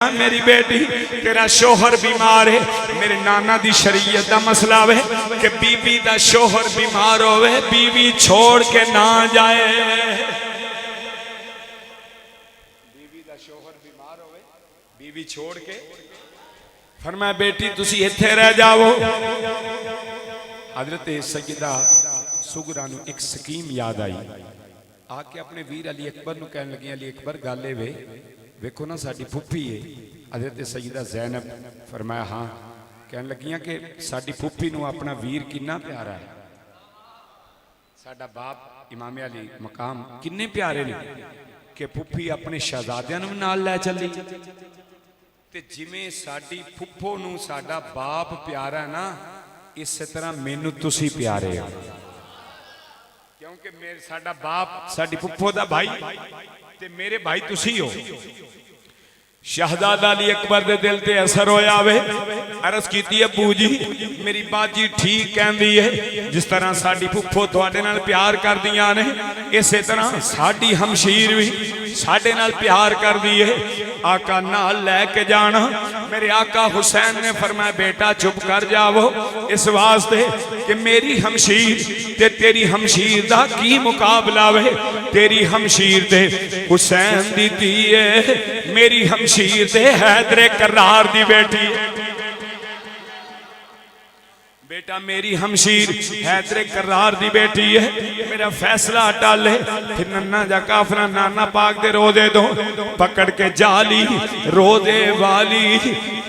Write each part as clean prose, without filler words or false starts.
मेरी बेटी तेरा शोहर बीमार है। मेरे नाना दी शरीयत का मसला वे कि बीबी दा शोहर बीमार होवे बीवी छोड़ के ना जाए। बीवी दा शोहर बीमार होवे बीवी छोड़ के फरमाया बेटी तुसी इत्थे रह जाओ। हजरत सैयदा सुगरा नूं एक स्कीम याद आई। आके अपने वीर अली अकबर नूं कहन लगी अली अकबर गल ए वे वेखो ना साडी फुफी है हजरत सैयदा ज़ैनब। फरमाया हाँ। कहन लगियां कि साडी फुफी नूं अपना वीर कितना प्यारा है। साडा बाप इमाम अली मकाम किन्ने प्यारे ने कि फुफी अपने शहजादियां नूं नाल लै चली। ते जिवें साडी फुफो नूं साडा बाप प्यारा ना इस तरह मैनू तुसी प्यारे हो क्योंकि मेरे साडा बाप साडी फुफो दा भाई ते मेरे भाई तुसी हो। शहजादा अली अकबर दे दिल ते असर होया वे। अर्ज कीती अबू जी मेरी बाजी ठीक कहंदी है जिस तरह साडी फुफो तुहाडे नाल प्यार करदियां ने इसे तरह साडी हमशीर भी साडे नाल प्यार करदी है। आका नाल लैके जाना। मेरे आका हुसैन ने फरमाया बेटा चुप कर जाओ इस वास्ते कि मेरी हमशीर ते तेरी हमशीर दा की मुकाबला वे। तेरी हमशीर ते हुसैन दी धी है मेरी हमशीर ते हैदरे करार दी बेटी। बेटा मेरी हमशीर हैदरे करार दी बेटी है। मेरा फैसला टाले फिर नन्ना जा काफरा नाना पाक दे रोदे दो पकड़ के जाली रोदे वाली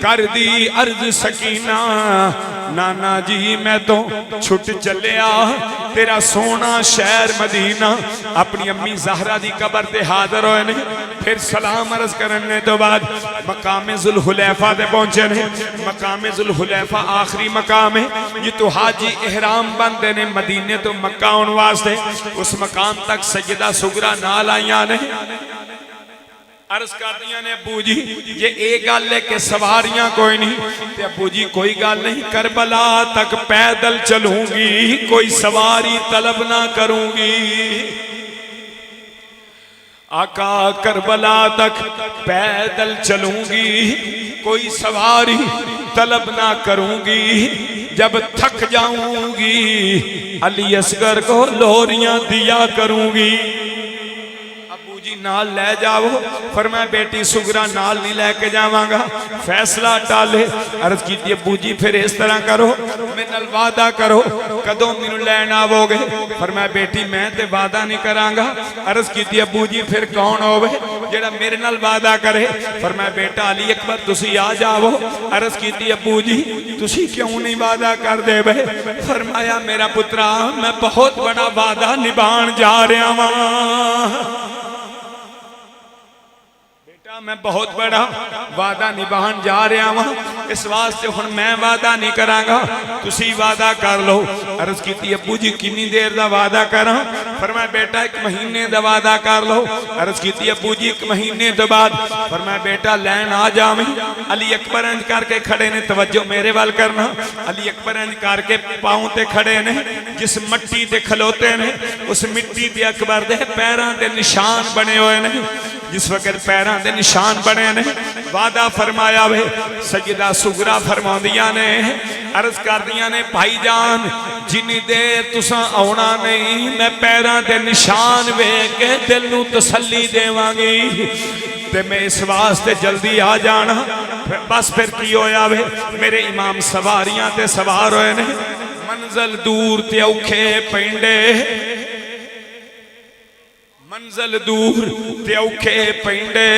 कर दी अर्ज सकीना। नाना जी मैं तो छुट चलिया तेरा सोना शहर मदीना। अपनी अम्मी ज़हरा दी कबर ते हाजिर होए ने। फिर सलाम अर्ज करने तो बाद मकामे जुल हुलैफा ते पहुंचे ने। मकामे जुल हुलैफा आखिरी मकाम है। ये तो हाजी एहराम बनते ने मदीने तो मक्का आने वास्ते। उस मकाम तक सैयदा सुगरा नाल आईयां ने। अर्ज करदियां ने अबू जी जे ये गल है कि सवारियां कोई नहीं ते अबू जी कोई गल नहीं करबला तक पैदल चलूंगी कोई सवारी तलब ना करूंगी। आका करबला तक पैदल चलूंगी कोई सवारी तलब ना करूंगी। जब थक जाऊंगी अली असगर को लोरियां दिया करूंगी। जी नाल ले जाओ। फरमाया बेटी सुगरा नाल नहीं लेके जावांगा फैसला टाले। अर्ज की अबू जी फिर इस तरह करो मेरे नाल वादा करो कदों मैनू लैन आवोगे। फरमाया बेटी मैं ते वादा नहीं करांगा। अर्ज की अबू जी फिर कौन होवे जेड़ा मेरे नाल वादा करे। फरमाया बेटा अली अकबर तुसी आ जाओ। अर्ज की अबू जी तुसी क्यों नहीं वादा कर दे बे। फरमाया मेरा पुत्रा मैं बहुत बड़ा वादा निभाण जा रहा वां। मैं बहुत बड़ा वादा निभान जा रहा हूं इस वास्ते हुण मैं वादा नहीं करांगा तुसी वादा कर लो। अर्ज की अबू जी कितनी देर दा वादा करा। फरमाया बेटा 1 महीने दा वादा कर लो। अर्ज की अबू जी 1 महीने तो बाद। फरमाया बेटा लैन आ जावे। अली अकबर इंज करके खड़े ने तवज्जो मेरे वाल करना। अली अकबर इंज करके पांव ते खड़े ने जिस मट्टी ते खलोते ने उस मिट्टी ते अकबर दे पैरां दे निशान बने हुए ने। जिस वक्त पैरां दे निशान बने ने वादा फरमाया वे। सैयदा सुगरा फरमांदियां ने अर्ज करदियां ने भाईजान जिन्नी देर तुसां आउणा नहीं मैं पैरां दे निशान वेख के दिल नूं तसल्ली देवांगी ते मैं इस वास्ते जल्दी आ जाना। बस फिर की होया वे मेरे इमाम सवारियां ते सवार होए ने। मंजिल दूर ते औखे पेंडे मंजिल दूर ते औखे पेंडे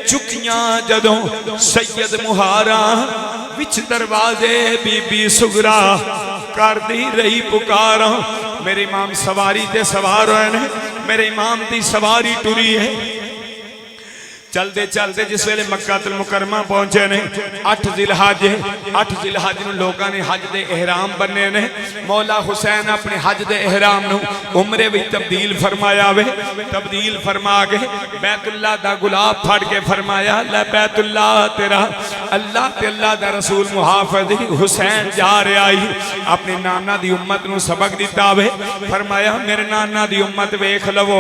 चुकियां जदों सैयद मुहारा विच दरवाजे बीबी सुगरा करदी रही पुकारा। मेरे इमाम सवारी ते सवार होए ने। मेरे इमाम दी सवारी टुरी है। चलते चलते जिस वेले मक्कातुल मुकरमा पहुंचे ने 8 जिलहज लोगों ने हज दे एहराम बने ने। मौला हुसैन अपने हज दे एहराम नूं उमरे विच तब्दील फरमाया वे। तब्दील फरमा के बैतुल्लाह दा गुलाब फड़ के फरमाया लै बैतुल्लाह तेरा अल्लाह ते अल्लाह दा रसूल मुहाफिज हुसैन जा रहा ही अपने नाना दी उम्मत नूं सबक दिता वे फरमाया मेरे नाना दी उम्मत वेख लवो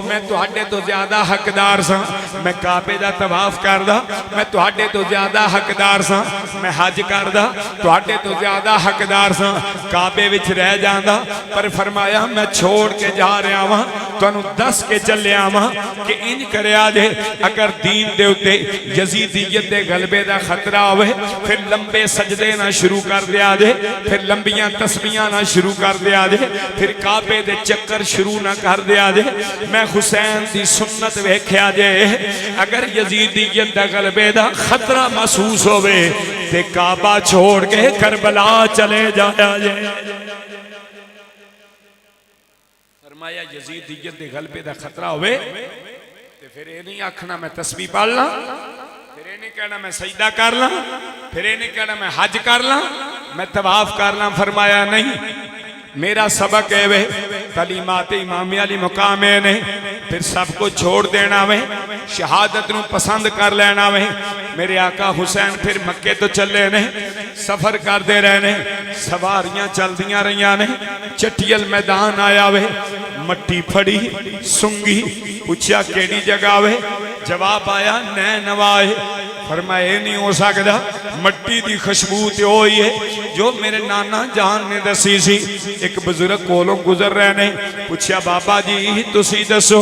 मैं तुहाडे तो ज्यादा हकदार सां मैं काबे दा तवाफ करदा मैं तुहाडे तो ज्यादा हकदार सां मैं हज करदा तुहाडे तो ज्यादा हकदार सां काबे विच रह जांदा पर फरमाया मैं छोड़ के जा रहा वां तुहानू दस के चलिया वां कि इंज करया जे अगर दीन दे उत्ते यजीदियत दे गलबे दा खतरा होवे फिर लंबे सजदे ना शुरू कर दिया जे फिर लंबियां तस्बीहां ना शुरू कर दिया जे फिर काबे दे चक्कर शुरू ना कर दिया जे मैं हुसैन दी सुन्नत वेख्या जे अगर यजीदियत दा गलबे दा खतरा महसूस होवे ते काबा छोड़ के करबला चले जाया जे फरमाया यजीदियत दे गलबे दा खतरा होवे ते फिर ये नहीं आखना मैं तस्बीह पढ़ ला फिर ये नहीं कहना मैं सजदा कर ला फिर ये नहीं कहना मैं हज कर ला मैं तवाफ कर ला फरमाया नहीं मेरा सबक है वे तलीमात इमामी अली मुकाम ने फिर सब कुछ छोड़ देना वे शहादत नूं पसंद कर लेना वे मेरे आका हुसैन फिर मक्के तो चले ने सफर करते रहे ने सवारियां चलदियां रही ने चटियल मैदान आया वे मट्टी फड़ी सुंगी पूछा केड़ी जगह वे जवाब आया नै नवाए फरमाया नहीं हो सकता मट्टी की खुशबू तो ही है जो मेरे नाना जान ने दसी सी एक बुजुर्ग कोलों गुजर रहे ने पूछा बाबा जी तुसी दसो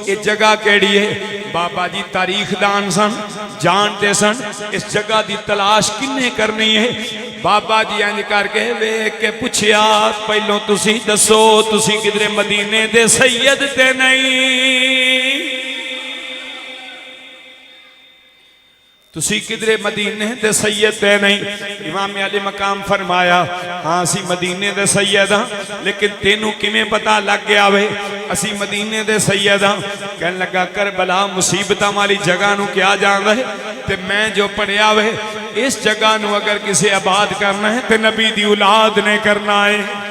ये जगह केड़ी है बाबा जी तारीखदान सन जानते सन इस जगह की तलाश किन्ने करनी है बाबा जी इंज करके वेख के पूछया पहलों तुसी दसो तुसी किधरे मदीने दे सैयद ते नहीं तुसी किधरे मदीने दे सैयद ते नहीं इमाम अली मकाम फरमाया हाँ असी मदीने दे सैयद हाँ लेकिन तेनू किमें पता लग गया वे असी मदीने दे सैयद हाँ कहने लगा करबला मुसीबतां वाली जगह नू क्या जानदा है ते मैं जो पढ़िया वे इस जगह नू अगर किसी आबाद करना है तो नबी दी औलाद ने करना है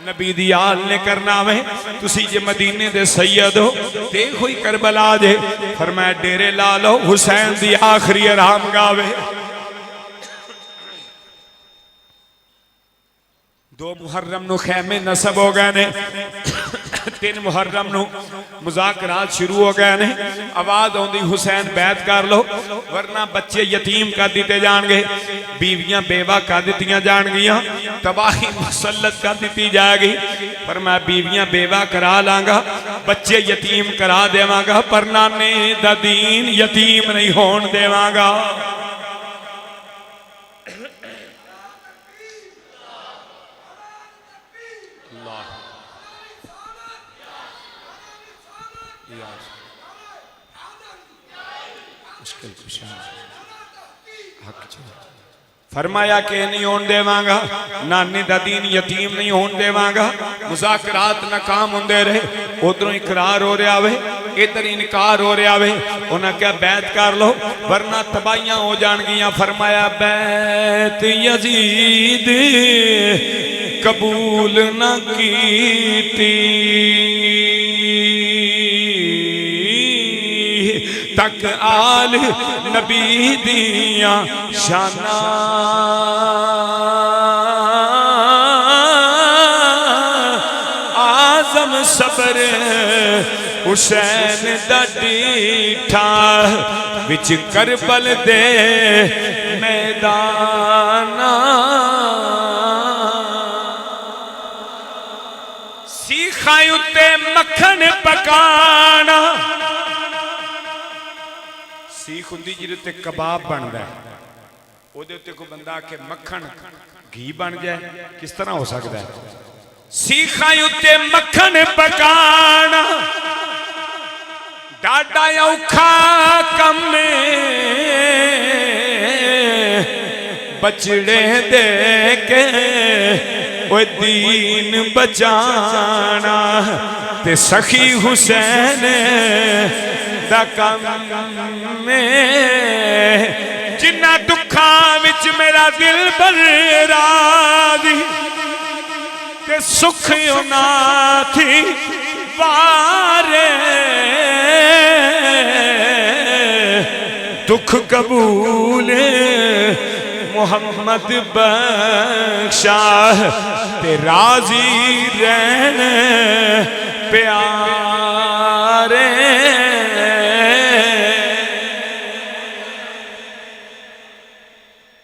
नबी दी आल ने करना वे तुसी जे मदीने दे सैयद हो ते कोई करबला जे फरमाया डेरे ला लो हुसैन दी आखिरी आराम गावे 2 मुहर्रम नु खैमे नसब हो गए ने 3 मुहर्रम नु मुज़ाकरात शुरू हो गए ने आवाज आउंदी हुसैन बैत कर लो वरना बच्चे यतीम कर दिते जाएंगे बीवियां बेवा कर दित्तियां जाएंगियां तबाही मुसल्लत कर दी जाएगी पर मैं बीवियां बेवा करा लांगा बच्चे यतीम करा देवांगा पर नाने दा दीन यतीम नहीं होण देवांगा फरमाया के नहीं होने देवांगा नानी दा दीन यतीम नहीं होने देवांगा मुज़ाकरात नाकाम होंदे रहे उधरों इकरार हो रहा वे इधर इनकार हो रहा वे उन्हें क्या बैत कर लो वरना तबाहियां हो जाएंगियां फरमाया बैत यजीद कबूल न कीती तक आल नबी दिया शाना आजम सबर हुसैन दा डीठा विच करबल दे मैदाना सीखा उत्ते मक्खन पकाना सीख हुंदी जिहदे उत्ते कबाब बनदा है ओहदे उत्ते कोई बंदा आके मक्खन घी बन जाए किस तरह हो सकता है सीखा उत्ते मक्खन पकाना डाडा औखा कम बचड़े दे के ओए दीन बचाना ते सखी हुसैन दा कम में जिन्ना दुखा विच मेरा दिल बरादी ते सुख ना थी वारे दुख कबूल मोहम्मद बख्शा ते राजी रहन प्यारे।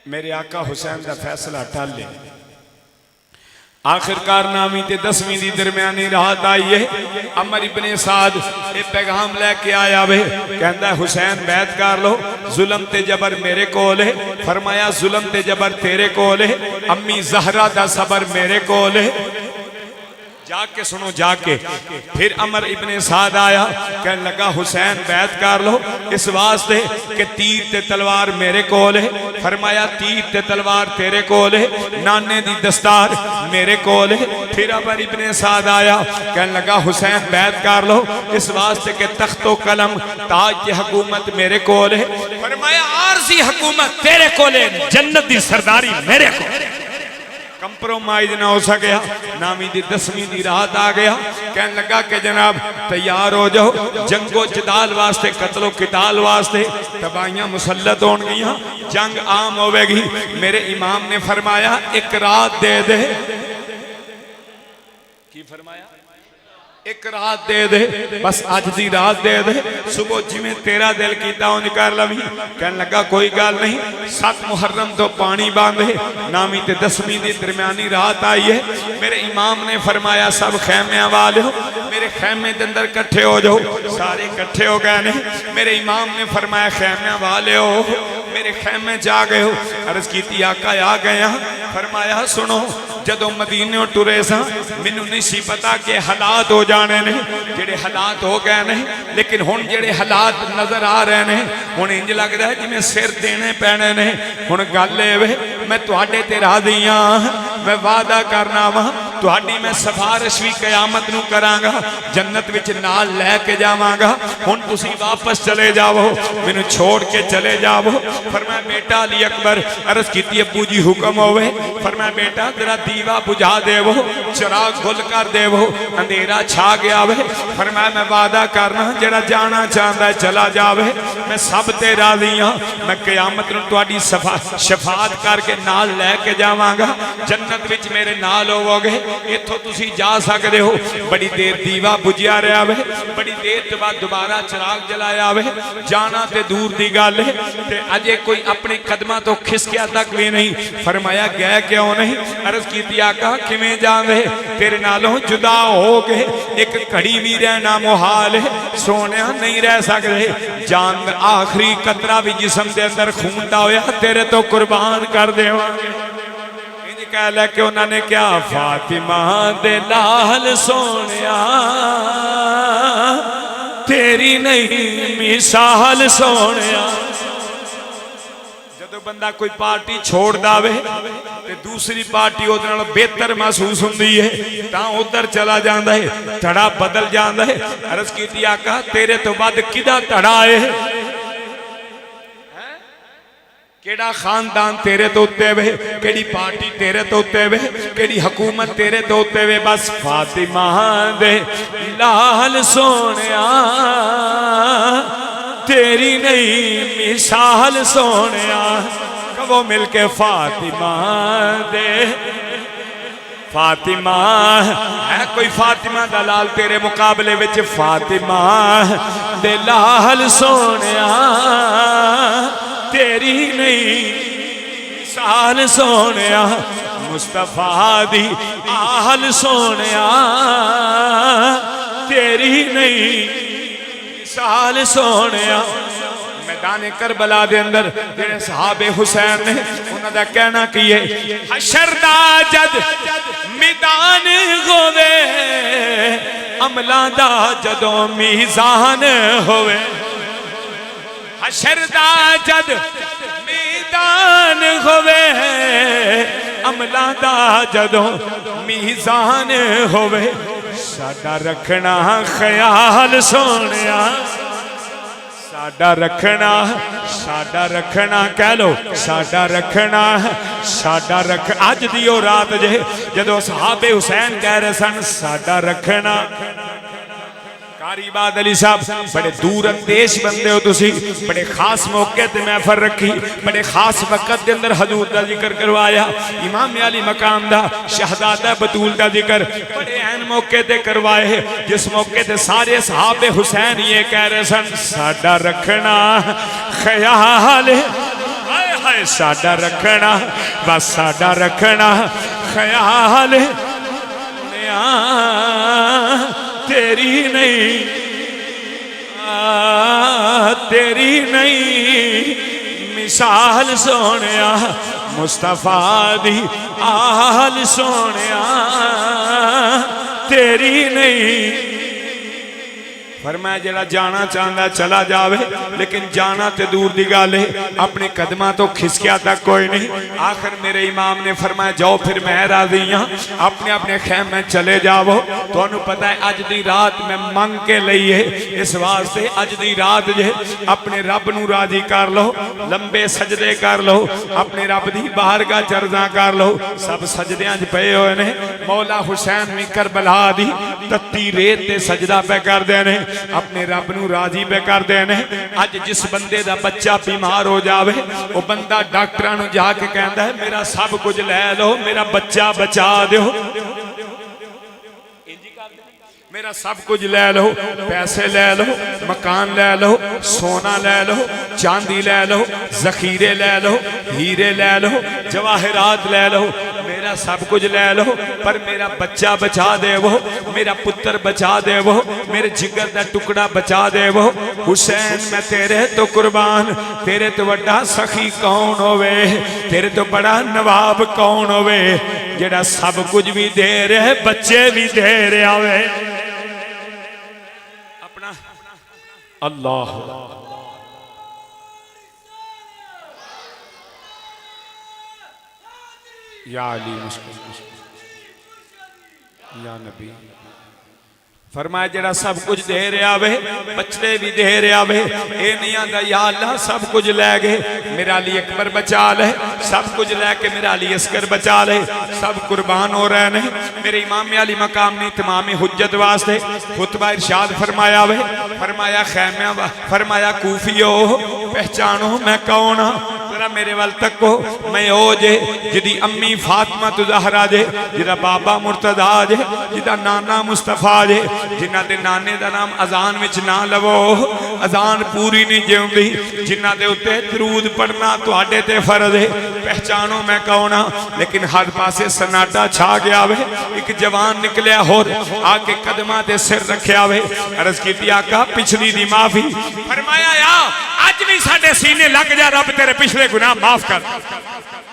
मेरे आका हुसैन का फैसला टाले। आखिरकार नामी ते 10वीं दी दरम्यानी रात आई है। अमर इब्ने साद ये पैगाम लेके आया वे, कहता हुसैन बैत कर लो, जुल्म ते जबर मेरे कोल है। फरमाया जुल्म ते जबर तेरे कोल है, अम्मी जहरा दा सबर मेरे कोल है। जाके सुनो जाके। फिर अमर इब्ने साद आया, कहने लगा हुसैन बैत कर लो इस वास्ते कि तीर ते तलवार मेरे कोल है। फरमाया तीर ते तलवार तेरे कोल है, नाने दी दस्तार मेरे कोल है। फिर अमर इब्ने साद आया, कहने लगा हुसैन बैत कर लो इस वास्ते कि तख्तो कलम ताज की हुकूमत मेरे कोल है। फरमाया आरजी हुकूमत तेरे कोल है, जन्नत दी सरदारी मेरे कोल। कंप्रोमाइज ना हो सकिया। नामी दी 10वीं दी रात आ गया। कहने लगा कि जनाब तैयार हो जाओ, जंगो जदाल वास्ते कतलो किताल वास्ते तबाहियां मुसल्लत होंगियां, जंग आम होवेगी। मेरे इमाम ने फरमाया एक रात दे दे। की फरमाया? एक रात दे दे, बस अज दी रात दे दे, सुबह जिमें तेरा दिल कीता उंज कर लवी। कहने लगा कोई गल नहीं, 7 मुहर्रम तो पानी बांधे। नामी ते 10वीं दी दरम्यानी रात आई है। मेरे इमाम ने फरमाया सब खैमियां वाले हो, मेरे खैमे के अंदर कट्ठे हो जाओ। सारे कट्ठे हो गए ने। मेरे इमाम ने फरमाया खैमियां वाले हो, मेरे खैमे जा गए हो। अर्ज की आका आ गया। फरमाया सुनो, जदों मदीने टुरे सा मैनू नहीं सी पता कि हालात हो जाने ने जेड़े हालात हो गए ने, लेकिन हुण जेड़े हालात नजर आ रहे ने हुण इंज लगदा है जिवें सिर देने पैने ने। हुण गल ए वे मैं तुहाडे ते राज़ी हां, मैं वादा करना वा तुहाडी मैं सिफारिश भी कयामत नूं करांगा, जन्नत विच नाल लैके जावांगा। हुण तुसीं वापस चले जाओ, मैनू छोड़ के चले जाओ। फरमाया बेटा अली अकबर, अर्ज कीती अब्बू जी हुक्म होवे। फरमाया बेटा तेरा दीवा बुझा देवो, चिराग गुल कर देवो, अंधेरा छा गया वे। फरमाया मैं वादा करना जेड़ा जाना चाहता है चला जावे, मैं सब ते राज़ी हां, मैं कयामत नूं तुहाडी शफात करके नाल लैके जावांगा, जन्नत विच मेरे नाल होवोगे। इत्थों तुसी जा सकते हो। बड़ी देर दीवा बुझिया रहा वे, बड़ी देर के बाद दोबारा चिराग जलाया वे। जाना ते दूर दी गल है ते अजे कोई अपने कदमां तो खिसकिया तक भी नहीं। फरमाया गए क्यों नहीं? अर्ज की आका किवें जावे, तेरे नालों जुदा हो गए, एक घड़ी भी रहना मुहाल है, सोने नहीं रह सकते। जान आखिरी कतरा भी जिसम के अंदर खून दा होया तेरे तो कुर्बान कर देवांगे। कह लैके उन्होंने क्या फातिमा दे लाल सोनिया तेरी नहीं मिसाल सोनिया। जदों बंदा कोई पार्टी छोड़ दावे ते दूसरी पार्टी उहदे नाल बेहतर महसूस हुंदी है तां उधर चला जांदा है, धड़ा बदल जांदा है। अर्ज कीती आका तेरे तो वध किदा धड़ा है? केड़ा खानदान तेरे तो उत्ते वे, केड़ी पार्टी तेरे तो उत्ते वे, केड़ी हुकूमत तेरे तो उत्ते वे? बस फातिमा दे लाल सोनिया तेरी नहीं मिसाल सोनिया। कबो मिलके फातिमा दे, फातिमा है कोई फातिमा दा लाल तेरे मुकाबले विच? फातिमा दे लाल सोनिया तेरी नहीं मिसाल सोनिया। मुस्तफा दी आहल सोनिया तेरी नहीं मिसाल सोनिया। मैदान करबला दे अंदर जेड़े सहाबे हुसैन ने उन्हां दा कहना की है, हशर दा जद मैदान होवे अमलां दा जदों मीज़ान होवे। हशर दा जद मैदान होवे अमलां दा जदों मीज़ान होवे। साडा रखना ख्याल सोनिया, साडा रखना कह लो, साडा रखना, साडा रख। अज दी ओ रात जे जदों सहाबे हुसैन कह रहे सन साडा रखना, कारी बाद अली साहब बड़े दूर अंदेश बंदे हो तुसी, बड़े खास मौके ते महफिल रखी, बड़े खास वक्त के अंदर हजूर दा जिक्र करवाया, इमाम अली मकाम दा शहजादा बतूल दा जिक्र बड़े ऐन मौके ते करवाए, जिस मौके ते सारे सहाबे हुसैन ये कह रहे सन साडा रखना ख्याल, हाय हाय साडा रखना, बस साडा रखना ख्याल, तेरी नहीं तेरी नहीं मिसाल सोनिया, मुस्तफा दी आल सोनिया तेरी नहीं। फरमाया जरा जाना चाहता चला जावे, लेकिन जाना तो दूर की गल है, अपने कदमां तो खिसकिया तक कोई नहीं। आखिर मेरे इमाम ने फरमाया जाओ फिर मैं राजी हाँ, अपने अपने खैमे चले जाओ। तुहानू पता है अज दी रात मैं मंग के लई है, इस वास्ते अज दी रात जे अपने रब नू राजी कर लो, लंबे सजदे कर लो, अपने रब दी बारगाह चरजा कर लो। सब सजदियां च पे हुए ने, मौला हुसैन भी करबला दी तत्ती रेत ते सजदा पे करदे ने, अपने रब नू राजी पे करते हैं। अज जिस बंदे दा बच्चा बीमार हो जावे, वो बंदा डॉक्टरां नू जाके कहता है मेरा सब कुछ लै लो, मेरा बच्चा बचा दो, मेरा सब कुछ लै लो, पैसे लै लो, मकान लै लो, सोना लै लो, चांदी लै लो, जखीरे लै लो, हीरे लै लो, जवाहरात लै लो, मेरा सब कुछ लै लो, पर मेरा बच्चा बचा देवो, मेरा पुत्र बचा देवो, मेरे जिगर का टुकड़ा बचा देवो। हुसैन मैं तेरे तो कुर्बान, तेरे तो बड़ा सखी कौन होवे, तेरे तो बड़ा नवाब कौन होवे, जेड़ा सब कुछ भी दे रहे बच्चे भी दे रहा वे अपना। अल्लाह या अली मुश्किल या नबी। फरमाया जेड़ा सब कुछ दे रहा वे बच्चे भी दे रहा वे, ये नहीं आंदा या अल्लाह सब कुछ लै गए मेरा अली अकबर बचा ले, सब कुछ लैके मेरा अली असगर बचा ले, सब कुर्बान हो रहे ने। मेरे इमाम अली मकाम ने तमाम हुज्जत वास्ते खुतबा इरशाद फरमाया वे, फरमाया खैमिया, फरमाया कूफियो पहचानो मैं कौन हाँ, मेरे वाल तको, मैं ओ जे जिदी अम्मी फातिमा ज़हरा जे, जिदा बाबा मुर्तदा जे, जिदा नाना मुस्तफा जे, जिन्हां दे नाने दा नाम अजान विच ना लवो, अजान पूरी नहीं जिउंदी, जिन्हां दे उत्ते दरूद पढ़ना तुहाडे ते फर्ज है। पहचानो मैं कौन हाँ, लेकिन हर पासे सन्नाटा छा गया वे। एक जवान निकलिया होर आके कदमां ते सिर रखिया वे, अर्ज कीती आका पिछली दी माफी, फरमाया या अज भी साडे सीने लग जा, रब तेरे पिछले गुनाह माफ कर।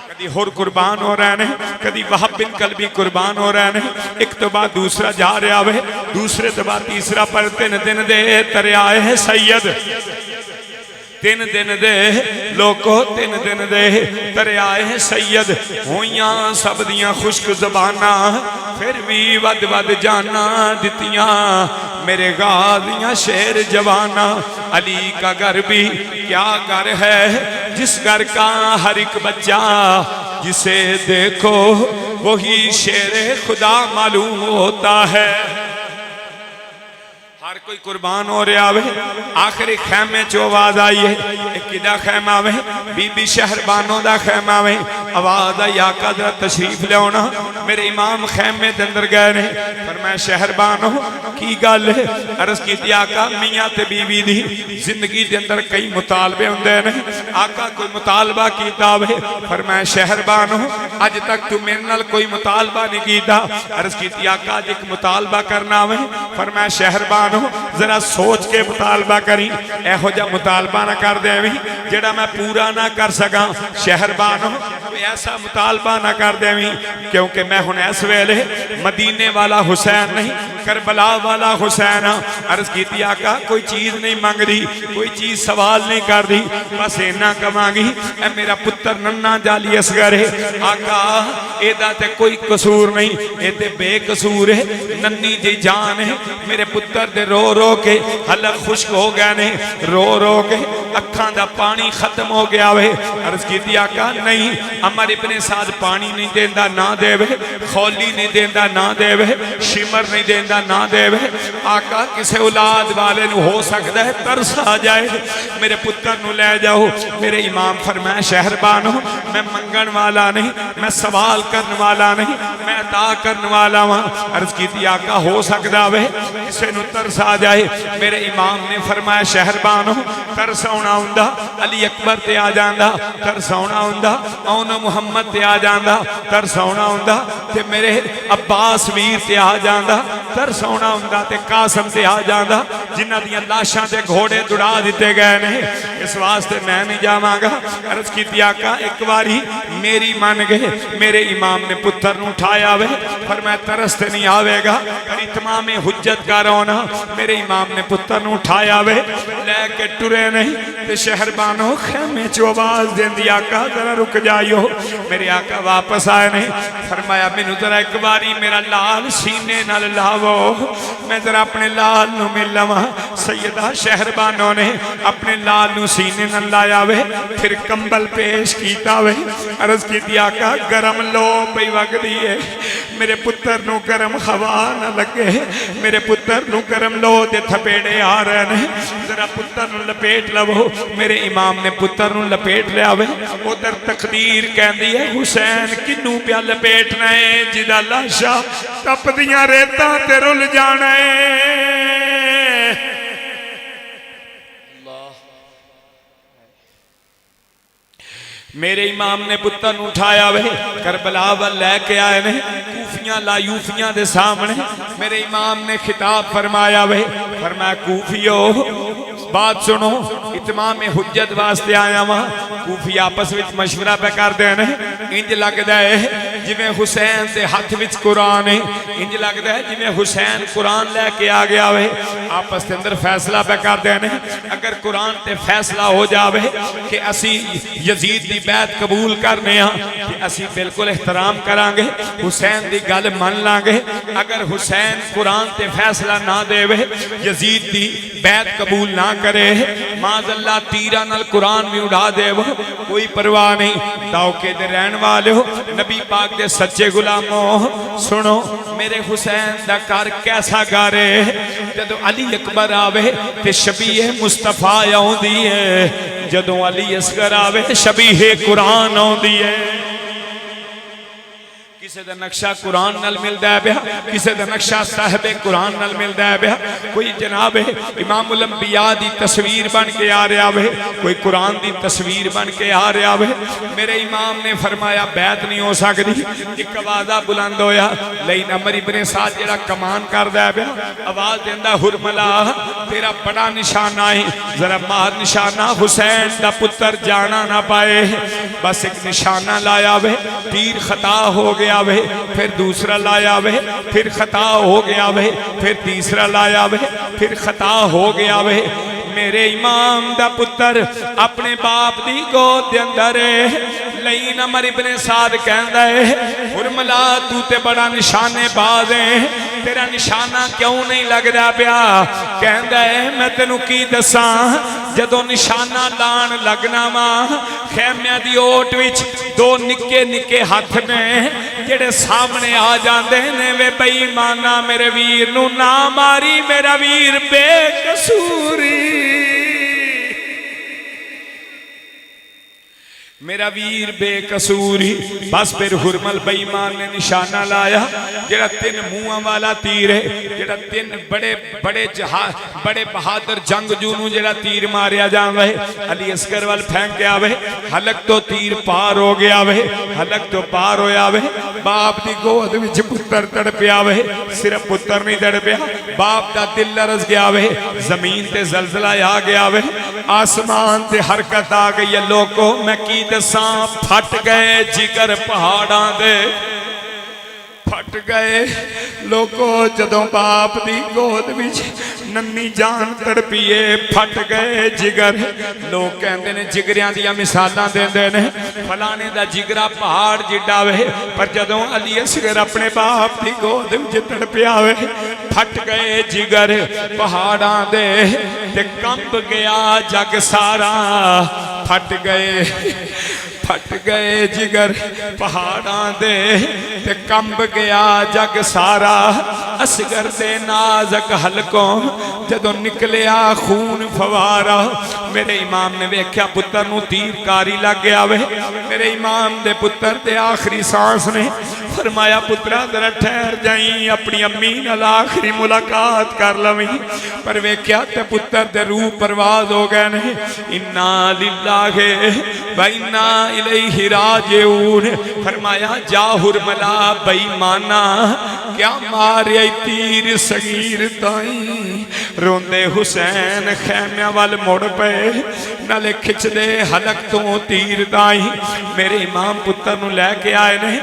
कदी होर कुर्बान हो रहे ने, कदी वहाब बिन कल्बी कुर्बान हो रहे ने, एक तो बाद दूसरा जा रहा वे, दूसरे तो बाद तीसरा, पर 3 दिन दे तरियाए है सैयद, 3 दिन दे लोको, 3 दिन दे तरियाए है सैयद, होइयां सब दियां खुश्क ज़बाना, फिर भी वद वद जाना दितियां मेरे गादियां शेर जवाना। अली का घर भी क्या घर है, जिस घर का हर एक बच्चा जिसे देखो वही शेर खुदा मालूम होता है। हर कोई कुर्बान हो रहा वे। आखिरी खैमे चो आवाज आई है, एक किदा खैमा वे, बीबी शहरबानों दा खैमा वे, आवाज आई आका जरा तशरीफ लियाना। मेरे इमाम खैमे दे अंदर गए ने, पर मैं शहरबानो की गल है, अर्ज की आका मियां ते बीवी दी जिंदगी दे अंदर कई मुतालबे हुंदे ने, आका कोई मुतालबा कीता वे, पर मैं शहरबानो अज तक तू मेरे नाल कोई मुतालबा नहीं कीता। अर्ज की आका अज एक मुतालबा करना वे, पर मैं शहरबानो जरा सोच के मुतालबा करी, एहो जा मुतालबा ना कर देवी जेड़ा मैं पूरा ना कर सका। शहरबानो ऐसा मुतालबा ना कर देवी, क्योंकि मैं हुण इस वेले मदीने वाला हुसैन नहीं, करबला वाला हुसैन। अर्ज की आका कोई चीज नहीं मंगदी, कोई चीज सवाल नहीं कर दी, बस इन्ना कवांगी ए मेरा पुत्र नन्ना जाली असगर है। आका एदा ते कोई कसूर नहीं, ये ते बेकसूर है, नन्नी जी जान है। मेरे पुत्र दे रो रो के हलक खुश्क हो गए ने, रो रो के अखां दा पानी खत्म हो गया वे। अर्ज की आका नहीं, अमर इब्ने साद पानी नहीं देंदा ना देवे, खौली नहीं देंदा ना देवे, शिमर नहीं देंदा ना देवे। आका किसे औलाद वाले नु हो सकता है तरस आ जाए, मेरे पुत्र नु ले जाओ। मेरे इमाम फरमाया शहरबानो, मैं मंगण वाला नहीं, मैं सवाल करने वाला नहीं, मैं अता करने वाला वहां। अर्ज की आका हो सकता वे किसे नु तरस आ जाए। मेरे इमाम ने फरमाया शहरबानो, तरस आउणा हुंदा अली अकबर ते आ जांदा, तरस आउणा हुंदा औना मुहम्मद ते आ जांदा, तरस आउणा हुंदा ते मेरे अब्बास वीर ते आ जांदा, तरस आउणा हुंदा ते कासम ते आ जांदा, जिन्हां दियां लाशां ते घोड़े दुड़ा दिते गए ने। इस वास्ते मैं नहीं जावांगा। अर्ज की आका एक बारी मेरी मन गए। मेरे इमाम ने पुत्र नूं उठाया वे, पर मैं तरस ते नहीं आवेगा, पर इतमाम हुज्जत कर होना। मेरे इमाम ने पुत्र नूं उठाया वे, लैके टुरे नहीं ते शहरबानो खेमे चो आवाज देंदी आका जरा रुक जाइयो। मेरे आका वापस आए नहीं, फरमाया मैनू जरा एक बारी मेरा लाल सीने नाल लावो, मैं जरा अपने लाल नूं मिल लवां। सैयदा शहरबानो ने अपने लाल नूं सीने नाल लाया वे, फिर कंबल पेश कीता वे। अर्ज की आका गरम लो पई वगदी है, मेरे पुत्र नूं गरम हवा ना लगे, मेरे पुत्र नूं गरम लो दे थपेड़े आ रहे ने, जरा पुत्र नूं लपेट लवो। मेरे इमाम ने पुत्र नूं लपेट लिया वे। उधर तकदीर कहती है हुसैन किनू प्या लपेटना है, जिदा लाशा तपदियां रेतां ते रुल जाना है। मेरे इमाम ने पुत्र नूं उठाया वे, करबला वल लैके आए ने, कूफियां लायूफियां दे सामने मेरे इमाम ने खिताब फरमाया वे, फरमाया कूफियो बात सुनो, इतमाम हुज्जत वास्ते आया वहां। कूफी आपस विच मशवरा पे करते हैं, इंज लगता है जिवें हुसैन के हाथ विच कुरान है, इंज लगता है जिवें हुसैन कुरान लैके आ गया वे। आपस के अंदर फैसला पे करते हैं, अगर कुरान ते फैसला हो जावे कि असी यजीद की बैत कबूल करने ते असी बिल्कुल एहतराम करांगे, हुसैन की गल मन लांगे। अगर हुसैन कुरान ते फैसला ना देवे, यजीद की बैत कबूल ना करे, माज़अल्लाह तीरा नाल कुरान भी उड़ा देव, कोई परवाह नहीं। दाऊके दे रहन वाले हो, नबी पाक दे सच्चे गुलामों, सुनो मेरे हुसैन दा घर कैसा घर है। जदों अली अकबर आवे ते शबीह मुस्तफा आउंदी है, जदों अली असगर आवे शबीह कुरान आउंदी है। किसी का नक्शा कुरान नाल मिलता है पिया, किसी का नक्शा साहिबे कुरान नाल मिलता है पिया। कोई जनाब इमामुल अंबिया दी तस्वीर बन के आ रहा वे, कोई कुरान दी तस्वीर बन के आ रहा वे। मेरे इमाम ने फरमाया बैत नहीं हो सकती। एक आवाज़ा बुलंद होया, लेकिन अमर इब्ने साद जेड़ा कमान करदा पिया, आवाज़ देंदा हुरमला तेरा बड़ा निशाना है, जरा मार निशाना, हुसैन दा पुत्र जाना ना पाए। बस एक निशाना लाया वे, तीर खता हो गया वे, फिर दूसरा लाया वे, फिर खता हो गया वे, फिर तीसरा लाया वे, फिर खता हो गया वे। मेरे इमाम दा पुत्र अपने बाप दी गोद दे अंदर लेकिन अमर इब्ने साद कहंदा है हुरमला तू ते बड़ा निशानेबाज है, तेरा निशाना क्यों नहीं लगदा पिया। कहंदा है मैं तेनू की दसां, जदों निशाना लाण लगना वा खैमिया दी ओट विच दो निक्के निक्के हाथ ने जेड़े सामने आ जाते ने, वे बेईमाना मेरे वीर नू ना मारी, मेरा वीर बेकसूरी, मेरा वीर बेकसूरी। बस फिर हुरमल बेईमान ने निशाना लाया, जेड़ा 3 मुंहां वाला तीर है, जेड़ा 3 बड़े बड़े बड़े बहादुर जंगजू नू जेड़ा तीर मारिया जांदा है, अली असगर वाल फेंक के आवे, हलक तो तीर पार हो गया वे, हलक तो पार होया वे। बाप दी गोद विच पुत्र तड़पिया वे, सिर्फ पुत्र नहीं तड़पिया, बाप दा दिल लरज गया वे, जमीन ते जलजला आ गया वे, आसमान ते हरकत आ गई है। लोगों मैं की दसां, फट गए जिगर पहाड़ां दे, फट फट गए लोगो जदों बाप दी गोद विच नन्नी जान तड़पीए फट गए जिगर। लोग कहते ने जिगरियां दियां मिसालां देंदे ने फलाने दा जिगरा पहाड़ जिड्डा वे, पर जदों अली असगर अपने बाप दी गोद विच तड़पिया वे फट गए जिगर पहाड़ां दे ते कंब गया जग सारा। फट गए जिगर पहाड़ां दे ते कंब गया जग सारा। असगर दे नाजक हलकों जदों निकलिया खून फवारा। मेरे इमाम ने वेख्या पुत्र नूं तीरकारी लग गया वे। मेरे इमाम दे पुत्र दे आखिरी सांस ने फरमाया पुत्रा जरा ठहर जाई, अपनी अम्मी नाल आखिरी मुलाकात कर लवी। पर वेख्या ते पुत्र दे रूह परवाज हो गए ने। इन्ना लिल्लाहि व इन्ना इलैहि राजिऊन। फरमाया जाहुर मला बेईमाना क्या मारे तीर सगीर ताई। रोंदे हुसैन खैमिया वाल मुड़ पे नाले खिंचदे हलक तो तीर ताई। मेरे इमाम पुत्र नूं लैके आए ने।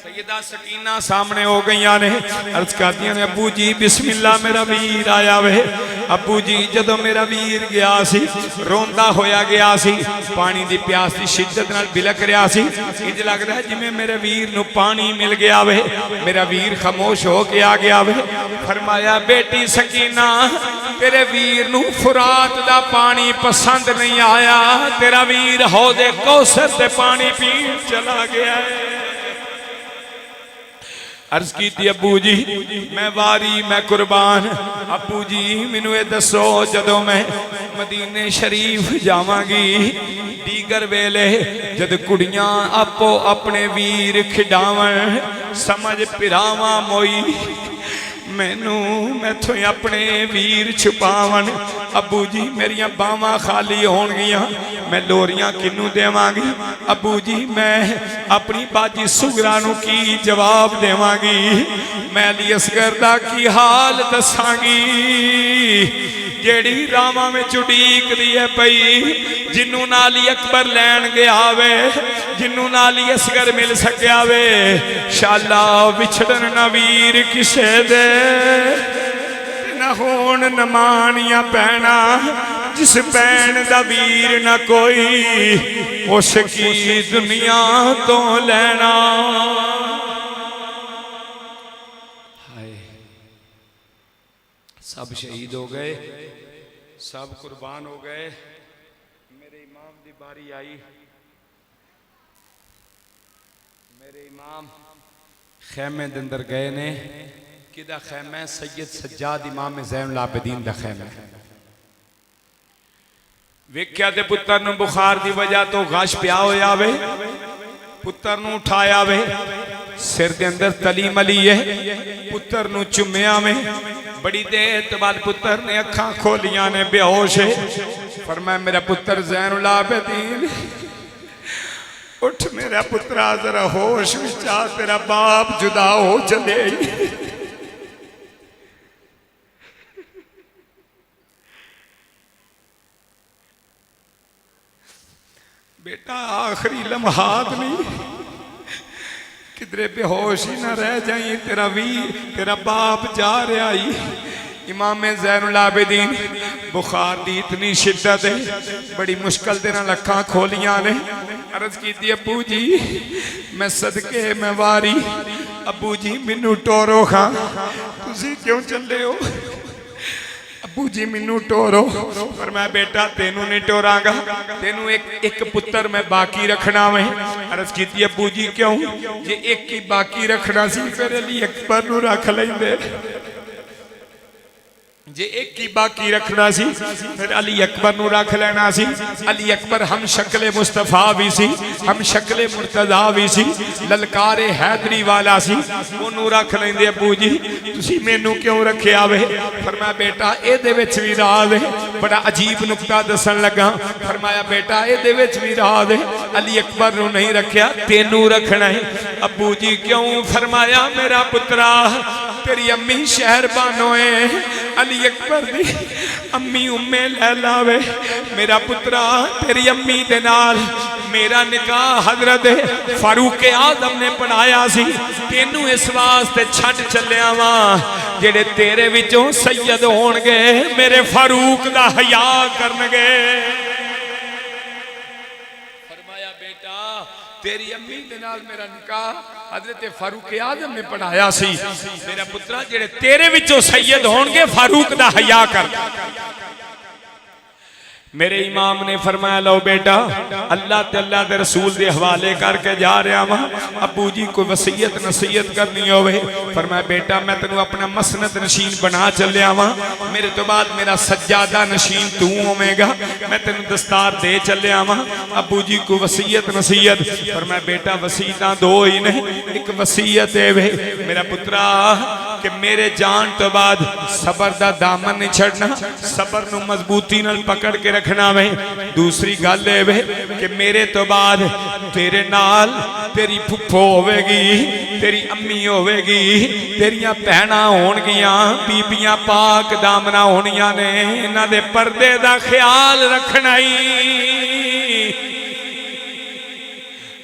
सैयदा सकीना सामने हो गई ने। अर्ज करदियां ने अबू जी बिस्मिल्लाह मेरा वीर आया वे। अबू जी जदों मेरा वीर गया सी रोंदा होया गया सी, पानी दी प्यास की शिद्दत नाल बिलक रहा सी। इंज लगदा है जिवें मेरे वीर नूं पानी मिल गया वे। मेरा वीर खामोश हो के आ गया वे। फरमाया बेटी सकीना तेरे वीर नूं फुरात दा पानी पसंद नहीं आया, तेरा वीर हौदे कौसर ते पानी पीन चला गया है। अर्ज की अबू जी मैं वारी मैं कुर्बान। अबू जी मैनू ये दसो जदों मैं मदीने शरीफ जावांगी दीगर वेले जद कुड़ियां आपो अपने वीर खिडावन समझ पिरावां मोई मैनू मैथों अपने वीर छुपावन। अबू जी मेरिया बावां खाली होणगियां मैं लोरियां किनू देवांगी। अबू जी मैं अपनी बाजी सुगरा नू की जवाब देवांगी। मैं अली असगर दा की हाल दसांगी जेड़ी रावां में उड़ीक दी है पई। जिन्नू नाली अकबर लैन गया वे, जिन्नू नाली असगर मिल सकिया वे। शाला विछड़न न वीर किसे दे न होण न मानिया पैना। जिस भैन दा वीर न कोई उसकी दुनिया तो लेना। सब शहीद हो गए, सब कुर्बान हो गए। मेरे इमाम की बारी आई। मेरे इमाम खैमे दे अंदर गए ने। किदा खैमा है? सैयद सज्जाद इमाम ज़ैनुल आबिदीन दा खैमा है। वेख्या ते पुत्र नूं बुखार की वजह तो गश पिया होया वे। पुत्र नूं उठाया वे, सिर के अंदर तली मली है। पुत्र नूं चुम्या में बड़ी देर तो बाद पुत्र ने अखां खोलियां ने बेहोश है। फरमाया मेरा पुत्र ज़ैनुल आबिदीन उठ मेरा पुत्रा जरा होश विच आ, तेरा बाप जुदा हो चले। बेटा आखिरी लम्हात नहीं किधरे बेहोश ही ना रह जाइए, तेरा वीर तेरा बाप जा रहा ही। इमाम ज़ैनुल आबिदीन बुखार की इतनी शिद्दत है बड़ी मुश्किल दे नाल अखां खोलियां ने। अर्ज की अबू जी मैं सदके मैं वारी। अबू जी मैनू टोरो खां। तुसी क्यों चले हो? अबू जी मैनू टोरो। पर मैं बेटा तेनू नहीं टोरांगा, तेनू एक पुत्र मैं बाकी रखना वे। अर्ज की अबू जी क्यों? जे एक ही बाकी रखना सी फिर अली अकबर नू रख लेंदे। जे एक ही बाकी रखना सी फिर अली अकबर नू रख लेना सी। अली अकबर हम शक्ले मुस्तफा भी सी, हम शक्ले मुर्तजा भी सी, ललकारे हैदरी वाला सी, ओनू रख लेंदे। अबू जी तुसी मैनू क्यों रखिया वे? फरमाया बेटा एदे विच भी राज है। बड़ा अजीब नुकता दसन लगा। फरमाया बेटा एदे विच भी राज है, अली अकबर नू नहीं रखिया तेनू रखना है। अबू जी क्यों? फरमाया मेरा पुत्रा तेरी अम्मी शहर बानोए अली अकबर दी अम्मी उम्मे लैला वे मेरा पुत्रा तेरी अम्मी दे नाल मेरा निकाह हजरत फारूक आजम ने पढ़ाया सी तेनू इस वास्ते छड़ चलिया वा जेड़े तेरे विचों सैयद होणगे मेरे फारूक दा हया करनगे। फरमाया बेटा तेरी अम्मी दे नाल मेरा निकाह हजरत फारूक आजम ने पढ़ाया सी मेरा पुत्रा जेड़े तेरे विचों सैयद होणगे फारूक दा हया कर। मेरे इमाम ने फरमाया लो बेटा अल्लाह ते अल्लाह दे रसूल दे हवाले करके जा रहा वा अबू जी को वसीयत नसीहत करनी होवे फरमाया बेटा मैं तेनू अपना मसनद नशीन बना चलिया वा मेरे तो बाद मेरा सज्जादा नशीन तू होवेगा मैं तेनू दस्तार दे चलिया वा अबू जी को वसीयत नसीहत फरमाया बेटा वसीयतां दो ही ने एक वसीयत है वे मेरा पुत्रा कि मेरे जान तो बाद सबर दा दामन नहीं छड़ना सबर नू मजबूती नाल पकड़ के रखना वे। दूसरी गल है वे कि मेरे तो बाद तेरे नाल तेरी फुफो होवेगी तेरी अम्मी होवेगी तेरियां भैणां होणगियां बीबियां पाक दामना होणियां ने इन्हां दे पर्दे दा ख्याल रखना ही।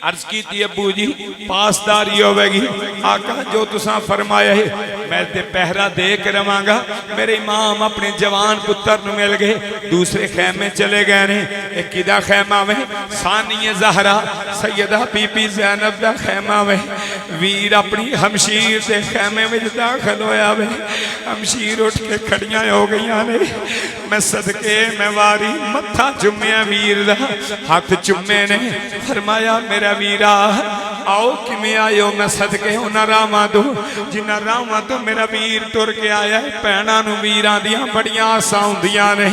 अर्ज की अबू जी पासदारी होगी आका जो तुसा फरमाया है मैं ते पहरा दे के रवांगा। मेरे इमाम अपने जवान पुत्र नूं मिल गए दूसरे खैमे चले गए ने एक किदा खैमा वे सानी ज़हरा सैयदा बीबी ज़ैनब दा खैमा वे वीर अपनी हमशीर के खैमे में दाखिल होया वे हमशीर उठ के खड़ियां हो गई ने मैं सदके मैं वारी मत्था चुम्या वीर दा हाथ चुमे ने फरमाया मेरा वीरा आओ किमें आयो मैं सदके उन्हां रावां तो जिन्हां रावां तो मेरा वीर तुर के आया है। भैणां नूं वीरां दियां बड़ियां आसां हुंदियां ने